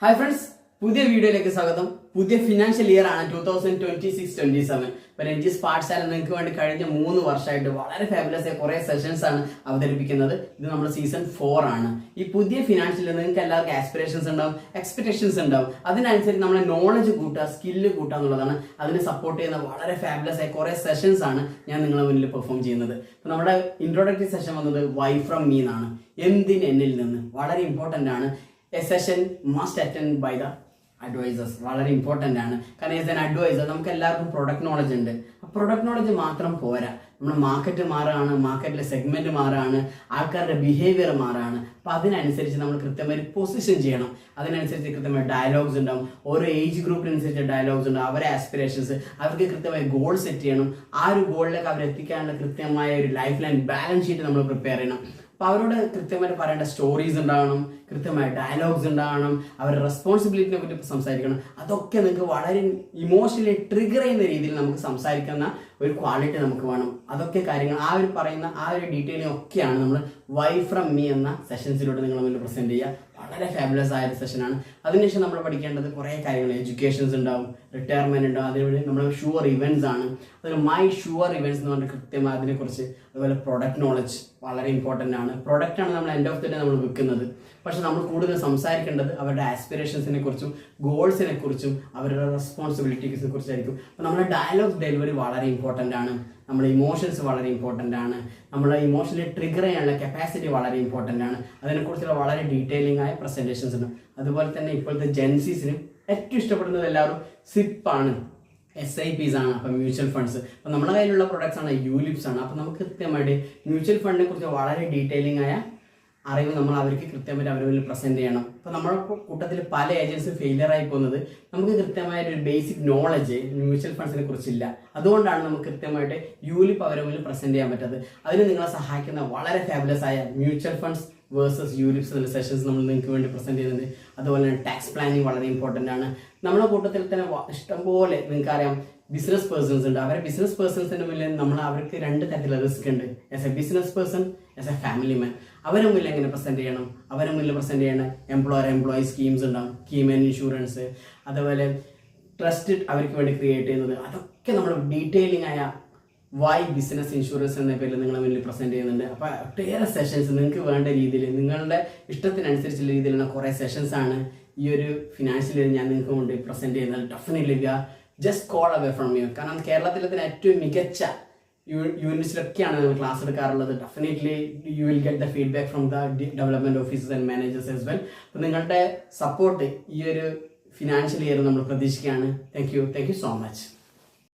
Hi friends, പുതിയ വീഡിയോയിലേക്ക് സ്വാഗതം. പുതിയ ഫിനാൻഷ്യൽ ഇയർ ആണ് 2026-27. ഇപ്പോൾ രഞ്ജിസ് പാഠശാല നിങ്ങൾക്ക് വേണ്ടി കഴിഞ്ഞ 3 വർഷമായിട്ട് വളരെ ഫാബുലസ് ആയ കുറേ സെഷൻസ് ആണ് അവതരിപ്പിക്കുന്നത്. ഇത് നമ്മുടെ സീസൺ 4 ആണ്. ഈ പുതിയ ഫിനാൻഷ്യൽ നിങ്ങൾക്ക് എല്ലാവർക്കും ആസ്പിറേഷൻസ് ഉണ്ടാവും, എക്സ്പെക്ടേഷൻസ് ഉണ്ടാവും. അതിനനുസരിച്ച് നമ്മളെ നോളജ് കൂട്ടുക, സ്കില്ല് കൂട്ടുക എന്നുള്ളതാണ്. അതിനെ സപ്പോർട്ട് ചെയ്യുന്ന വളരെ ഫാബുലസ് ആയ കുറേ സെഷൻസ് ആണ് ഞാൻ നിങ്ങളുടെ മുന്നിൽ പെർഫോം ചെയ്യുന്നത്. ഇപ്പോൾ നമ്മുടെ ഇൻട്രോഡക്ടറി സെഷൻ വന്നത് വൈ ഫ്രം മീ എന്നാണ്. എന്തിന് എന്നിൽ നിന്ന്. വളരെ ഇമ്പോർട്ടൻ്റ് ആണ്. A session must attend by the advisors. വളരെ ഇമ്പോർട്ടൻ്റ് ആണ്. കാരണം ആസ് എൻ അഡ്വൈസർ നമുക്ക് എല്ലാവർക്കും പ്രൊഡക്റ്റ് നോളജ് ഉണ്ട്. ആ പ്രൊഡക്റ്റ് നോളജ് മാത്രം പോരാ. നമ്മുടെ മാർക്കറ്റ് മാറുകയാണ്, മാർക്കറ്റിലെ സെഗ്മെന്റ് മാറുകയാണ്, ആൾക്കാരുടെ ബിഹേവിയർ മാറുകയാണ്. അപ്പം അതിനനുസരിച്ച് നമ്മൾ കൃത്യമായി പൊസിഷൻ ചെയ്യണം. അതിനനുസരിച്ച് കൃത്യമായ ഡയലോഗ്സ് ഉണ്ടാവും. ഓരോ ഏജ് ഗ്രൂപ്പിനനുസരിച്ച് ഡയലോഗ്സ് ഉണ്ടാവും. അവരെ ആസ്പിറേഷൻസ്, അവർക്ക് കൃത്യമായി ഗോൾ സെറ്റ് ചെയ്യണം. ആ ഒരു ഗോളിലേക്ക് അവർ എത്തിക്കാനുള്ള കൃത്യമായ ഒരു ലൈഫ് ലൈൻ ബാലൻസ് ഷീറ്റ് നമ്മൾ പ്രിപ്പയർ ചെയ്യണം. അപ്പോൾ അവരോട് കൃത്യമായിട്ട് പറയേണ്ട സ്റ്റോറീസ് ഉണ്ടാവണം, കൃത്യമായ ഡയലോഗ്സ് ഉണ്ടാവണം, അവരുടെ റെസ്പോൺസിബിലിറ്റിനെ പറ്റി സംസാരിക്കണം. അതൊക്കെ നിങ്ങൾക്ക് വളരെ ഇമോഷണലി ട്രിഗർ ചെയ്യുന്ന രീതിയിൽ നമുക്ക് സംസാരിക്കുന്ന ഒരു ക്വാളിറ്റി നമുക്ക് വേണം. അതൊക്കെ കാര്യങ്ങൾ ആ ഒരു പറയുന്ന ആ ഒരു ഡീറ്റെയിലിംഗ് ഒക്കെയാണ് നമ്മൾ വൈ ഫ്രം മീ എന്ന സെഷൻസിലൂടെ നിങ്ങൾ മുന്നിൽ പ്രസന്റ് ചെയ്യുക. വളരെ ഫാബുലസ് ആയ ഒരു സെഷനാണ്. അതിനുശേഷം നമ്മൾ പഠിക്കേണ്ടത് കുറേ കാര്യങ്ങൾ, എഡ്യൂക്കേഷൻസ് ഉണ്ടാവും, റിട്ടയർമെന്റ് ഉണ്ടാവും. അതിനുവേണ്ടി നമ്മൾ ഷുവർ ഇവന്റ്സ് ആണ്. അതിൽ മൈ ഷുവർ ഇവന്റ്സ് എന്ന് പറഞ്ഞിട്ട് കൃത്യമായി അതിനെക്കുറിച്ച്. അതുപോലെ പ്രൊഡക്റ്റ് നോളജ് വളരെ ഇമ്പോർട്ടൻ്റ് ആണ്. പ്രൊഡക്റ്റാണ് നമ്മൾ എൻഡ് ഓഫ് ദി ഡേ നമ്മൾ വിൽക്കുന്നത്. പക്ഷെ നമ്മൾ കൂടുതൽ സംസാരിക്കേണ്ടത് അവരുടെ ആസ്പിറേഷൻസിനെ കുറിച്ചും ഗോൾസിനെ കുറിച്ചും അവരുടെ റെസ്പോൺസിബിലിറ്റീസിനെ കുറിച്ചായിരിക്കും. അപ്പോൾ നമ്മുടെ ഡയലോഗ് ഡെലിവറി വളരെ ഇമ്പോർട്ടൻ്റ് ആണ്. നമ്മുടെ ഇമോഷൻസ് വളരെ ഇമ്പോർട്ടൻ്റ് ആണ്. നമ്മുടെ ഇമോഷണലി ട്രിഗർ ചെയ്യാനുള്ള കപ്പാസിറ്റി വളരെ ഇമ്പോർട്ടൻ്റ് ആണ്. അതിനെക്കുറിച്ചുള്ള വളരെ ഡീറ്റെയിലിംഗ് ആയ പ്രസൻറ്റേഷൻസ് ഉണ്ട്. അതുപോലെ തന്നെ ഇപ്പോഴത്തെ ജെൻസീസിന് ഏറ്റവും ഇഷ്ടപ്പെടുന്നത് എല്ലാവരും സിപ്പാണ്, SIPs ആണ്. അപ്പം മ്യൂച്വൽ ഫണ്ട്സ്. അപ്പം നമ്മുടെ കയ്യിലുള്ള പ്രൊഡക്ട്സ് ആണ് യൂലിപ്സ് ആണ്. അപ്പം നമുക്ക് കൃത്യമായിട്ട് മ്യൂച്വൽ ഫണ്ടിനെ കുറിച്ച് വളരെ ഡീറ്റെയിലിംഗ് ആയ അറിവ് നമ്മൾ അവർക്ക് കൃത്യമായിട്ട് അവരുടെ മുന്നിൽ പ്രസന്റ് ചെയ്യണം. അപ്പോൾ നമ്മുടെ കൂട്ടത്തിൽ പല ഏജൻസും ഫെയിലിയർ ആയി പോകുന്നത് നമുക്ക് കൃത്യമായിട്ട് ഒരു ബേസിക് നോളജ് മ്യൂച്വൽ ഫണ്ട്സിനെ കുറിച്ചില്ല. അതുകൊണ്ടാണ് നമുക്ക് കൃത്യമായിട്ട് യൂലിപ്പ് അവരുടെ മുന്നിൽ പ്രസന്റ് ചെയ്യാൻ പറ്റാത്തത്. അതിന് നിങ്ങളെ സഹായിക്കുന്ന വളരെ ഫാബുലസ് ആയ മ്യൂച്വൽ ഫണ്ട്സ് വേഴ്സസ് യൂലിപ്സ് എന്നുള്ള സെഷൻസ് നമ്മൾ നിങ്ങൾക്ക് വേണ്ടി പ്രസന്റ് ചെയ്യുന്നുണ്ട്. അതുപോലെ തന്നെ ടാക്സ് പ്ലാനിങ് വളരെ ഇമ്പോർട്ടൻ്റ് ആണ്. നമ്മുടെ കൂട്ടത്തിൽ തന്നെ ഇഷ്ടംപോലെ നിങ്ങൾക്കറിയാം ബിസിനസ് പേഴ്സൺസ് ഉണ്ട്. അവരെ ബിസിനസ് പേഴ്സൺസിന്റെ മുന്നിൽ നമ്മൾ അവർക്ക് 2 തരത്തിലുള്ള റിസ്ക് ഉണ്ട്. As a business person, as a family man. അവരെ മുന്നിൽ എങ്ങനെ പ്രസന്റ് ചെയ്യണം, അവരെ മുന്നിൽ പ്രസന്റ് ചെയ്യണ എംപ്ലോയി സ്കീംസ് ഉണ്ടാവും, കീമൻ ഇൻഷുറൻസ്, അതുപോലെ ട്രസ്റ്റ് അവർക്ക് വേണ്ടി ക്രിയേറ്റ് ചെയ്യുന്നത്. അതൊക്കെ നമ്മൾ ഡീറ്റെയിലിംഗ് ആയ വൈ ബിസിനസ് ഇൻഷുറൻസ് എന്ന പേരിൽ നിങ്ങളെ മുന്നിൽ പ്രസന്റ് ചെയ്യുന്നുണ്ട്. അപ്പോൾ ഒട്ടേറെ സെഷൻസ് നിങ്ങൾക്ക് വേണ്ട രീതിയിൽ നിങ്ങളുടെ ഇഷ്ടത്തിനനുസരിച്ചുള്ള രീതിയിലുള്ള കുറേ സെഷൻസ് ആണ് ഈ ഒരു ഫിനാൻഷ്യൽ ഇയർ ഞാൻ നിങ്ങൾക്ക് കൊണ്ട് പ്രസന്റ് ചെയ്യുന്നത്. Definitely just call away from you. കാരണം കേരളത്തിലെ തന്നെ ഏറ്റവും മികച്ച യൂണിറ്റ്സിലൊക്കെയാണ് നമ്മൾ ക്ലാസ് എടുക്കാറുള്ളത്. Definitely you will get the feedback from the development officers and managers as well. അപ്പോൾ നിങ്ങളുടെ സപ്പോർട്ട് ഈ ഒരു ഫിനാൻഷ്യൽ ഇയർ നമ്മൾ പ്രതീക്ഷിക്കുകയാണ്. Thank you so much.